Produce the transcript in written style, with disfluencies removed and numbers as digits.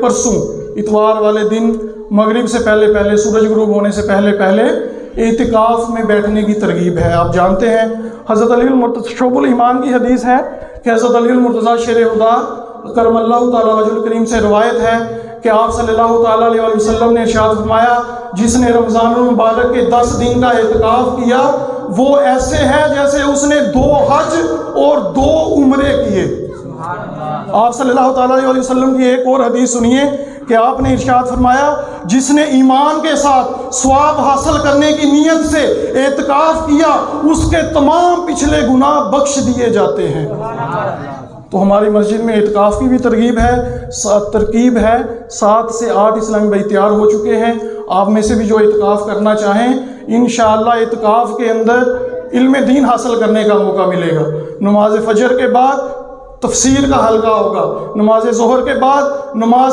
परसों इतवार वाले दिन मगरिब से पहले पहले, सूरज गुरूब होने से पहले पहले एतिकाफ में बैठने की तरगीब है। आप जानते हैं हज़रत अली मुर्तज़ा शोबुल ईमान की हदीस है कि हज़रत अली मुर्तज़ा शेर खुदा करमल्लाहु ताला वजहुल करीम से रवायत है कि आप सल्लल्लाहु ताला अलैहि वसल्लम ने इरशाद फरमाया, जिसने रमज़ानुल मुबारक के 10 दिन का एतिकाफ किया वो ऐसे है जैसे उसने 2 हज और 2 उम्रे किए। आप सल्लल्लाहु ताला अलैहि वसल्लम की एक और हदीस सुनिए कि आपने इरशाद फरमाया, जिसने ईमान के साथ स्वाब हासिल करने की नीयत से एतिकाफ किया उसके तमाम पिछले गुनाह बख्श दिए जाते हैं। तो हमारी मस्जिद में एतिकाफ की भी तरकीब है। 7 से 8 इस्लामी भाई तैयार हो चुके हैं। आप में से भी जो एतिकाफ करना चाहें, इंशाअल्लाह एतिकाफ के अंदर इल्म दीन हासिल करने का मौका मिलेगा। नमाज फजर के बाद तफसीर का हल्का होगा, नमाज ज़ोहर के बाद नमाज